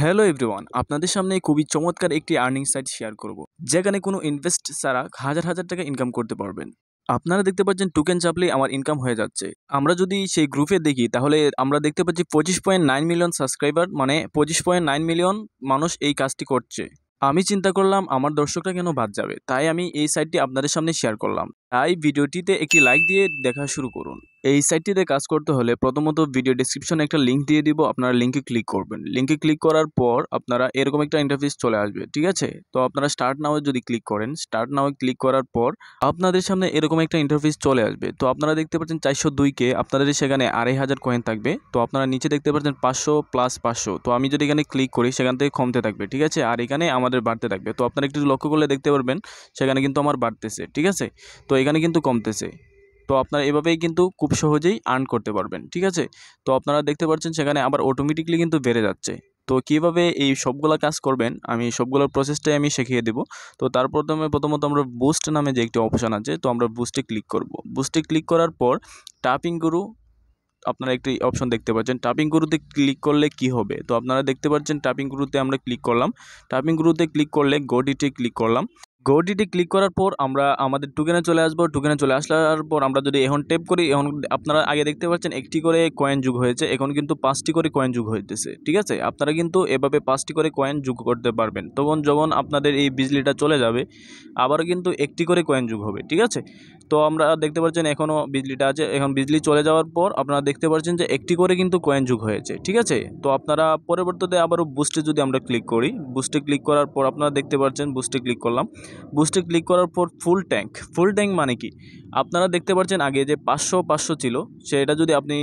Hello everyone, আপনাদের সামনে খুবই চমৎকার একটি আর্নিং সাইট শেয়ার করব, যেখানে কোনো ইনভেস্ট ছাড়া হাজার হাজার টাকা ইনকাম করতে পারবেন। আপনারা দেখতে পাচ্ছেন টোকেন চাপলেই আমার ইনকাম হয়ে যাচ্ছে। আমরা যদি সেই গ্রুপে দেখি তাহলে আমরা দেখতে পাচ্ছি 25.9 মিলিয়ন সাবস্ক্রাইবার, মানে 25.9 মিলিয়ন মানুষ এই কাজটি করছে। আমি চিন্তা করলাম আমার দর্শকরা কেন বাদ যাবে, তাই আমি এই সাইটটি আপনাদের সামনে শেয়ার করলাম। তাই ভিডিওটিতে একটি লাইক দিয়ে দেখা শুরু করুন। এই সাইটটিতে কাজ করতে হলে প্রথমত ভিডিও ডেসক্রিপশনে একটা লিঙ্ক দিয়ে দিব, আপনারা লিঙ্কে ক্লিক করবেন। লিঙ্কে ক্লিক করার পর আপনারা এরকম একটা ইন্টারফেস চলে আসবে, ঠিক আছে? তো আপনারা স্টার্ট নাও যদি ক্লিক করেন, স্টার্ট নাও ক্লিক করার পর আপনাদের সামনে এরকম একটা ইন্টারফেস চলে আসবে। তো আপনারা দেখতে পাচ্ছেন 402K, আপনাদের সেখানে 2500 কয়েন থাকবে। তো আপনারা নিচে দেখতে পাচ্ছেন 500 প্লাস 500। তো আমি যদি এখানে ক্লিক করি সেখান থেকে কমতে থাকবে, ঠিক আছে? আর এখানে আমাদের বাড়তে থাকবে। তো আপনারা একটু লক্ষ্য করলে দেখতে পারবেন সেখানে কিন্তু আমার বাড়তেছে, ঠিক আছে? তো এখানে কিন্তু কমতেছে। তো আপনারা এভাবেই কিন্তু খুব সহজেই আর্ন করতে পারবেন, ঠিক আছে? তো আপনারা দেখতে পাচ্ছেন সেখানে আবার অটোমেটিকলি কিন্তু বেড়ে যাচ্ছে। তো কীভাবে এই সবগুলা কাজ করবেন আমি সবগুলোর প্রসেসটাই আমি শিখিয়ে দেবো। তো তার প্রথমত আমরা বুস্ট নামে যে একটি অপশান আছে, তো আমরা বুস্টে ক্লিক করব। বুস্টে ক্লিক করার পর টাপিং গুরু আপনারা একটি অপশন দেখতে পাচ্ছেন। টাপিং গুরুতে ক্লিক করলে কি হবে, তো আপনারা দেখতে পাচ্ছেন টাপিং গুরুতে আমরা ক্লিক করলাম। টাপিং গুরুতে ক্লিক করলে গোডিতে ক্লিক করলাম। গোডিতে ক্লিক করার পর আমরা আমাদের টোকেনে চলে আসবো। টোকেনে চলে আসার পর আমরা যদি এখন ট্যাপ করি, এখন আপনারা আগে দেখতে পাচ্ছেন একটি করে কয়েন যোগ হয়েছে, এখন কিন্তু 5টি করে কয়েন যোগ হইতেছে, ঠিক আছে? আপনারা কিন্তু এভাবে 5টি করে কয়েন যোগ করতে পারবেন। তখন যখন আপনাদের এই বিজলিটা চলে যাবে আবারও কিন্তু একটি করে কয়েন যোগ হবে, ঠিক আছে? তো আমরা দেখতে পাচ্ছেন এখনও বিজলিটা আছে। এখন বিজলি চলে যাওয়ার পর আপনারা দেখতে পাচ্ছেন যে একটি করে কিন্তু কয়েন যোগ হয়েছে, ঠিক আছে? তো আপনারা পরবর্তীতে আবারও বুস্টে যদি আমরা ক্লিক করি, বুস্টে ক্লিক করার পর আপনারা দেখতে পাচ্ছেন বুস্টে ক্লিক করলাম। বুস্টে ক্লিক করার পর ফুল ট্যাঙ্ক মানে কি, আপনারা দেখতে পাচ্ছেন আগে যে 500 ছিল, সেটা যদি আপনি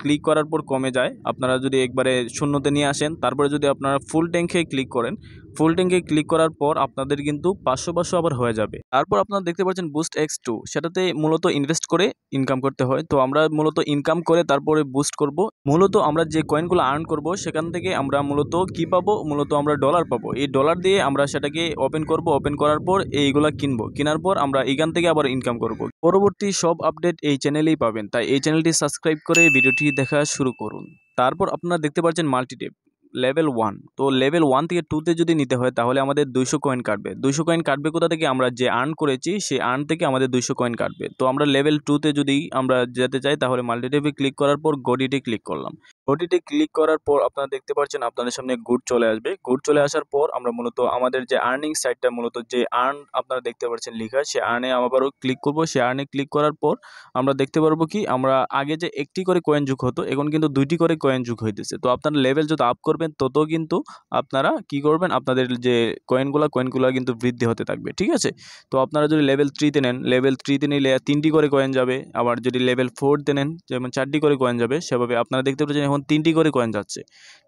ক্লিক করার পর কমে যায়, আপনারা যদি একবারে শূন্যতে নিয়ে আসেন, তারপরে যদি আপনারা ফুল ট্যাঙ্কে ক্লিক করেন, ফুল ট্যাঙ্কে ক্লিক করার পর আপনাদের কিন্তু 500 আবার হয়ে যাবে। তারপর আপনারা দেখতে পাচ্ছেন বুস্ট X2, সেটাতে মূলত ইনভেস্ট করে ইনকাম করতে হয়। তো আমরা মূলত ইনকাম করে তারপরে বুস্ট করব। মূলত আমরা যে কয়েনগুলো আর্ন করব সেখান থেকে আমরা মূলত কি পাবো, মূলত আমরা ডলার পাবো। এই ডলার দিয়ে আমরা সেটাকে ওপেন করব। ওপেন করার পর এইগুলা কিনবো। কেনার পর আমরা এখান থেকে আবার ইনকাম করব। পরবর্তী সব আপডেট এই চ্যানেলেই পাবেন, তাই এই চ্যানেলটি সাবস্ক্রাইব করে ভিডিওটি দেখা শুরু করুন। তারপর আপনারা দেখতে পাচ্ছেন মাল্টিটেপ লেভেল 1। তো লেভেল 1 থেকে 2তে যদি নিতে হয় তাহলে আমাদের 200 কয়েন কাটবে। 200 কয়েন কাটবে কোথা থেকে, আমরা যে আর্ন করেছি সেই আর্ন থেকে আমাদের 200 কয়েন কাটবে। তো আমরা লেভেল 2তে যদি আমরা যেতে চাই তাহলে মাল্টিটেপে ক্লিক করার পর গডিতে ক্লিক করলাম। গডিতে ক্লিক করার পর আপনারা দেখতে পাচ্ছেন আপনাদের সামনে গুড চলে আসবে। গুড চলে আসার পর আমরা মূলত আমাদের যে আর্নিং সাইটটা, মূলত যে আর্ন আপনারা দেখতে পাচ্ছেন লেখা, সে আর্নে আবারও ক্লিক করব। সে আর্নে ক্লিক করার পর আমরা দেখতে পারবো কি, আমরা আগে যে একটি করে কয়েন যোগ হতো এখন কিন্তু 2টি করে কয়েন যোগ হইতেছে। তো আপনারা লেভেল যত আপ করবেন তত কিন্তু আপনারা কি করবেন, আপনাদের যে কয়েনগুলো কিন্তু বৃদ্ধি হতে থাকবে, ঠিক আছে? তো আপনারা যদি লেভেল 3তে নেন, লেভেল 3তে নিলে 3টি করে কয়েন যাবে। আবার যদি লেভেল 4তে নেন, যেমন 4টি করে কয়েন যাবে, সেভাবে আপনারা দেখতে পাচ্ছেন এখন 3টি করে কয়েন যাচ্ছে,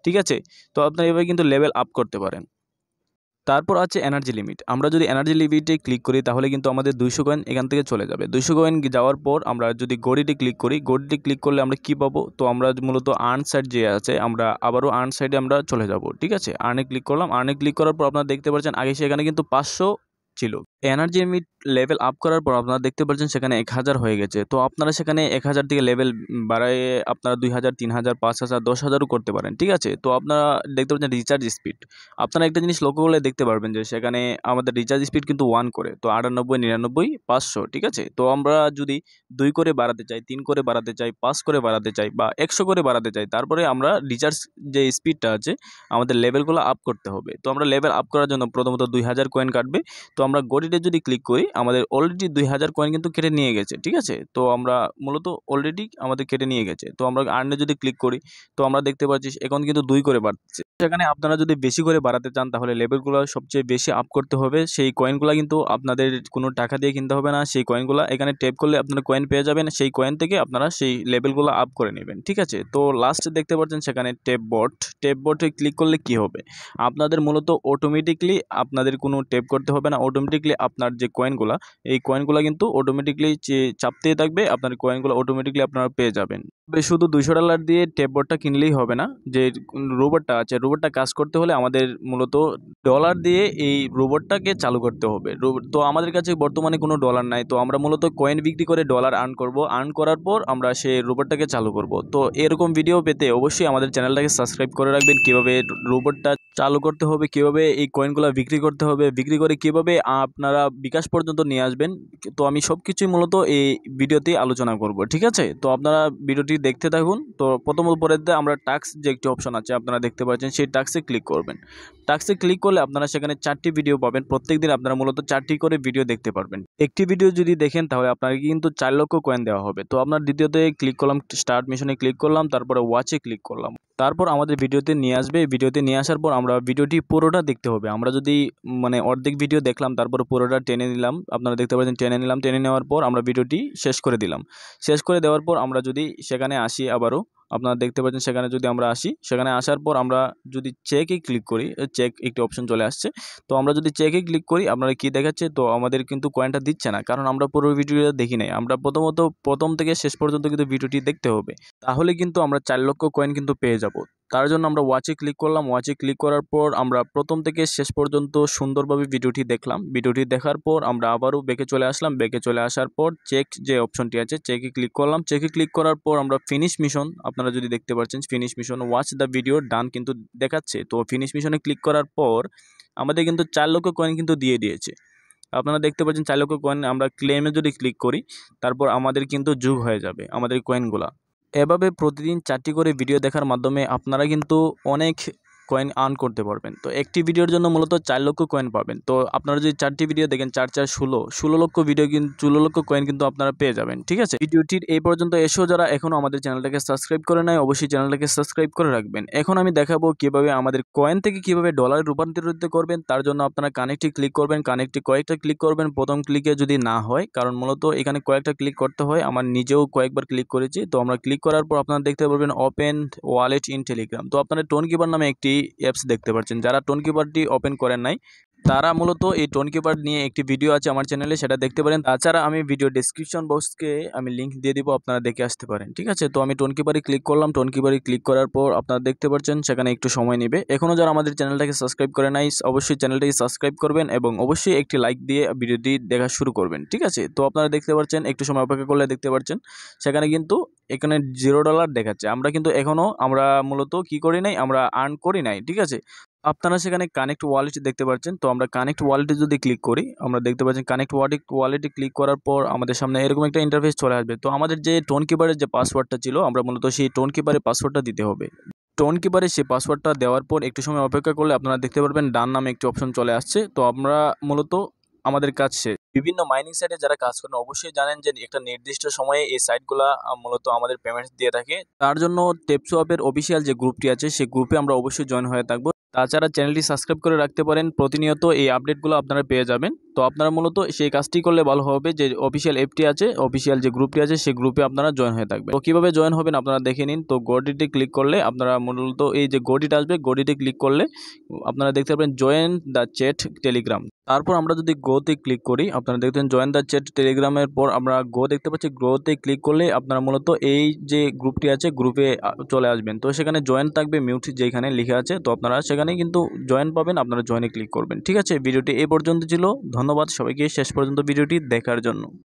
ঠিক আছে? তো আপনারা এভাবে কিন্তু লেভেল আপ করতে পারেন। তারপর আছে এনার্জি লিমিট। আমরা যদি এনার্জি লিমিটে ক্লিক করি তাহলে কিন্তু আমাদের 200 কয়েন এখান থেকে চলে যাবে। 200 কয়েন যাওয়ার পর আমরা যদি গড়িতে ক্লিক করি, গড়িতে ক্লিক করলে আমরা কি পাবো, তো আমরা মূলত আর্ন সাইড যে আছে আমরা আবারও আর্ন সাইডে আমরা চলে যাব, ঠিক আছে? আর্নে ক্লিক করলাম। আর্নে ক্লিক করার পর আপনারা দেখতে পাচ্ছেন আগে সেখানে কিন্তু 500 ছিল। এনার্জি লিমিট লেভেল আপ করার পর আপনারা দেখতে পাচ্ছেন সেখানে 1000 হয়ে গেছে। তো আপনারা সেখানে 1000 থেকে লেভেল বাড়ায়ে আপনারা 2000, 3000, 5000, 10,000ও করতে পারেন, ঠিক আছে? তো আপনারা দেখতে পাচ্ছেন রিচার্জ স্পিড। আপনারা একটা জিনিস লক্ষ্য করলে দেখতে পারবেন যে সেখানে আমাদের রিচার্জ স্পিড কিন্তু 1 করে, তো 98, 99, 500, ঠিক আছে? তো আমরা যদি 2 করে বাড়াতে চাই, 3 করে বাড়াতে চাই, 5 করে বাড়াতে চাই বা 100 করে বাড়াতে চাই, তারপরে আমরা রিচার্জ যে স্পিডটা আছে আমাদের লেভেলগুলো আপ করতে হবে। তো আমরা লেভেল আপ করার জন্য প্রথমত 2000 কয়েন কাটবে। তো আমরা গড়িতে যদি ক্লিক করি আমাদের অলরেডি 2000 কয়েন কিন্তু কেটে নিয়ে গেছে, ঠিক আছে? তো আমরা মূলত অলরেডি আমাদের কেটে নিয়ে গেছে। তো আমরা আর্নে যদি ক্লিক করি তো আমরা দেখতে পাচ্ছি এখন কিন্তু 2 করে বাড়ছে। সেখানে আপনারা যদি বেশি করে বাড়াতে চান তাহলে লেভেলগুলো সবচেয়ে বেশি আপ করতে হবে। সেই কয়েনগুলো কিন্তু আপনাদের কোনো টাকা দিয়ে কিনতে হবে না। সেই কয়েনগুলো এখানে ট্যাপ করলে আপনারা কয়েন পেয়ে যাবেন। সেই কয়েন থেকে আপনারা সেই লেভেলগুলো আপ করে নেবেন, ঠিক আছে? তো লাস্টে দেখতে পাচ্ছেন সেখানে ট্যাপ বোটে ক্লিক করলে কি হবে, আপনাদের মূলত অটোমেটিকলি আপনাদের কোনো ট্যাপ করতে হবে না। অটোমেটিকলি আপনার যে কয়েনগুলো, এই কয়েনগুলো কিন্তু অটোমেটিকলি চাপতেই থাকবে, আপনার কয়েনগুলো অটোমেটিকলি আপনারা পেয়ে যাবেন। শুধু $200 দিয়ে টেপবোর্ডটা কিনলেই হবে না। যে রোবটটা আছে, রোবটটা কাজ করতে হলে আমাদের মূলত ডলার দিয়ে এই রোবটটাকে চালু করতে হবে। তো আমাদের কাছে বর্তমানে কোনো ডলার নাই। তো আমরা মূলত কয়েন বিক্রি করে ডলার আর্ন করব। আর্ন করার পর আমরা সেই রোবটটাকে চালু করব। তো এরকম ভিডিও পেতে অবশ্যই আমাদের চ্যানেলটাকে সাবস্ক্রাইব করে রাখবেন। কীভাবে রোবটটা চালু করতে হবে, কীভাবে এই কয়েনগুলো বিক্রি করতে হবে, বিক্রি করে কীভাবে আপনারা বিকাশ পর্যন্ত নিয়ে আসবেন। তো আমি সব কিছুই মূলত এই ভিডিওতেই আলোচনা করব, ঠিক আছে? তো আপনারা ভিডিওটি দেখতে থাকুন। তো প্রথমত পরেতে আমরা টাস্ক যে একটি অপশন আছে আপনারা দেখতে পাচ্ছেন, সেই টাস্কে ক্লিক করবেন। টাস্কে ক্লিক করলে আপনারা সেখানে 4টি ভিডিও পাবেন। প্রত্যেকদিন আপনারা মূলত 4টি করে ভিডিও দেখতে পারবেন। একটি ভিডিও যদি দেখেন তাহলে আপনাকে কিন্তু 4 লক্ষ কয়েন দেওয়া হবে। তো আপনার দ্বিতীয়তে ক্লিক করলাম, স্টার্ট মিশনে ক্লিক করলাম, তারপরে ওয়াচে ক্লিক করলাম। তারপর আমাদের ভিডিওতে নিয়ে আসবে। ভিডিওতে নিয়ে আসার পর আমরা ভিডিওটি পুরোটা দেখতে হবে। আমরা যদি মানে অর্ধেক ভিডিও দেখলাম, তারপর পুরোটা টেনে নিলাম, আপনারা দেখতে পাচ্ছেন টেনে নিলাম। টেনে নেওয়ার পর আমরা ভিডিওটি শেষ করে দিলাম। শেষ করে দেওয়ার পর আমরা যদি সেখানে আসি, আবারও আপনারা দেখতে পাচ্ছেন সেখানে যদি আমরা আসি, সেখানে আসার পর আমরা যদি চেকে ক্লিক করি, চেক একটি অপশন চলে আসছে। তো আমরা যদি চেকে ক্লিক করি, আপনারা কি দেখাচ্ছে, তো আমাদের কিন্তু কয়েনটা দিচ্ছে না, কারণ আমরা পুরো ভিডিওটা দেখি নাই। আমরা প্রথম থেকে শেষ পর্যন্ত কিন্তু ভিডিওটি দেখতে হবে, তাহলে কিন্তু আমরা 4 লক্ষ কয়েন কিন্তু পেয়ে যাব। তার জন্য আমরা ওয়াচে ক্লিক করলাম। ওয়াচে ক্লিক করার পর আমরা প্রথম থেকে শেষ পর্যন্ত সুন্দরভাবে ভিডিওটি দেখলাম। ভিডিওটি দেখার পর আমরা আবারও ব্যাকে চলে আসলাম। ব্যাকে চলে আসার পর চেক যে অপশনটি আছে, চেকে ক্লিক করলাম। চেকে ক্লিক করার পর আমরা ফিনিশ মিশন, আপনারা যদি দেখতে পাচ্ছেন finish mission, watch the video done কিন্তু দেখাচ্ছে। তো ফিনিশ মিশনে ক্লিক করার পর আমাদের কিন্তু 4 লক্ষ কয়েন কিন্তু দিয়ে দিয়েছে। আপনারা দেখতে পাচ্ছেন 4 লক্ষ কয়েন। আমরা ক্লেমে যদি ক্লিক করি, তারপর আমাদের কিন্তু যোগ হয়ে যাবে আমাদের কয়েনগুলা। এভাবে প্রতিদিন 4টি করে ভিডিও দেখার মাধ্যমে আপনারা কিন্তু অনেক কয়েন আর্ন করতে পারবেন। তো একটি ভিডিওর জন্য মূলত 4 লক্ষ কয়েন পাবেন। তো আপনারা যদি 4টি ভিডিও দেখেন, 4 4 16 লক্ষ ভিডিও, কিন্তু 16 লক্ষ কয়েন কিন্তু আপনারা পেয়ে যাবেন, ঠিক আছে? ভিডিওটির এই পর্যন্ত এসেও যারা এখনও আমাদের চ্যানেলটাকে সাবস্ক্রাইব করে নাই, অবশ্যই চ্যানেলটাকে সাবস্ক্রাইব করে রাখবেন। এখন আমি দেখাবো কীভাবে আমাদের কয়েন থেকে কীভাবে ডলারে রূপান্তরিত করবেন। তার জন্য আপনারা কানেক্টে ক্লিক করবেন। কানেক্টে কয়েকটা ক্লিক করবেন। প্রথম ক্লিকে যদি না হয়, কারণ মূলত এখানে কয়েকটা ক্লিক করতে হয়, আমার নিজেও কয়েকবার ক্লিক করেছি। তো আমরা ক্লিক করার পর আপনারা দেখতে পারবেন ওপেন ওয়ালেট ইন টেলিগ্রাম। তো আপনারা টোনকিপার নামে একটি অ্যাপস দেখতে পাচ্ছেন। যারা টোনকিপারটি ওপেন করেন নাই, তারা মূলত এই টোনকিপার নিয়ে একটি ভিডিও আছে আমার চ্যানেলে, সেটা দেখতে পারেন। তাছাড়া আমি ভিডিও ডেসক্রিপশন বক্সকে আমি লিঙ্ক দিয়ে দিব, আপনারা দেখে আসতে পারেন, ঠিক আছে? তো আমি টোনকিপারে ক্লিক করলাম। টোনকিপারে ক্লিক করার পর আপনারা দেখতে পাচ্ছেন সেখানে একটু সময় নেবে। এখনও যারা আমাদের চ্যানেলটাকে সাবস্ক্রাইব করে নাই, অবশ্যই চ্যানেলটাকে সাবস্ক্রাইব করবেন এবং অবশ্যই একটি লাইক দিয়ে ভিডিওটি দেখা শুরু করবেন, ঠিক আছে? তো আপনারা দেখতে পাচ্ছেন একটু সময় অপেক্ষা করলে দেখতে পাচ্ছেন সেখানে কিন্তু এখানে $0 দেখাচ্ছে। আমরা কিন্তু এখনও আমরা মূলত কি করি নাই, আমরা আর্ন করি নাই, ঠিক আছে? আপনারা সেখানে কানেক্ট ওয়ালেট দেখতে পাচ্ছেন। তো আমরা কানেক্ট ওয়ালেটে যদি ক্লিক করি, আমরা দেখতে পাচ্ছেন কানেক্ট ওয়ালেটে ক্লিক করার পর আমাদের সামনে এরকম একটা ইন্টারফেস চলে আসবে। তো আমাদের যে টোনকিপারের যে পাসওয়ার্ডটা ছিল, আমরা মূলত সেই টোনকিপারের পাসওয়ার্ডটা দিতে হবে। টোনকিপারে সেই পাসওয়ার্ডটা দেওয়ার পর একটু সময় অপেক্ষা করলে আপনারা দেখতে পারবেন ডান নামে একটি অপশন চলে আসছে। তো আমরা মূলত আমাদের কাজ শেষ। বিভিন্ন মাইনিং সাইটে যারা কাজ করেন অবশ্যই জানেন যে একটা নির্দিষ্ট সময়ে এই সাইটগুলা মূলত আমাদের পেমেন্টস দিয়ে থাকে। তার জন্য টেপসোয়াপের অফিসিয়াল যে গ্রুপটি আছে, সেই গ্রুপে আমরা অবশ্যই জয়েন হয়ে থাকবো। তাছাড়া চ্যানেলটি সাবস্ক্রাইব করে রাখতে পারেন, প্রতিনিয়ত এই আপডেটগুলো আপনারা পেয়ে যাবেন। তো আপনারা মূলত সেই কাজটি করলে ভালো হবে, যে অফিসিয়াল অ্যাপটি আছে, অফিসিয়াল যে গ্রুপটি আছে, সেই গ্রুপে আপনারা জয়েন হয়ে থাকবেন। তো কীভাবে জয়েন হবেন আপনারা দেখে নিন। তো গডিতে ক্লিক করলে আপনারা মূলত এই যে গডিটা আসবে, গডিতে ক্লিক করলে আপনারা দেখতে পাবেন জয়েন দ্য চ্যাট টেলিগ্রাম। তারপর আমরা যদি গোতে ক্লিক করি, আপনারা দেখতেন জয়েন দ্য চ্যাট টেলিগ্রামের পর আমরা গো দেখতে পাচ্ছি। গ্রোতে ক্লিক করলে আপনারা মূলত এই যে গ্রুপটি আছে, গ্রুপে চলে আসবেন। তো সেখানে জয়েন থাকবে মিউট যেখানে লিখে আছে, তো আপনারা সেখানে কিন্তু জয়েন পাবেন, আপনারা জয়েনে ক্লিক করবেন, ঠিক আছে? ভিডিওটি এই পর্যন্ত ছিল। ধন্যবাদ সবাইকে শেষ পর্যন্ত ভিডিওটি দেখার জন্য।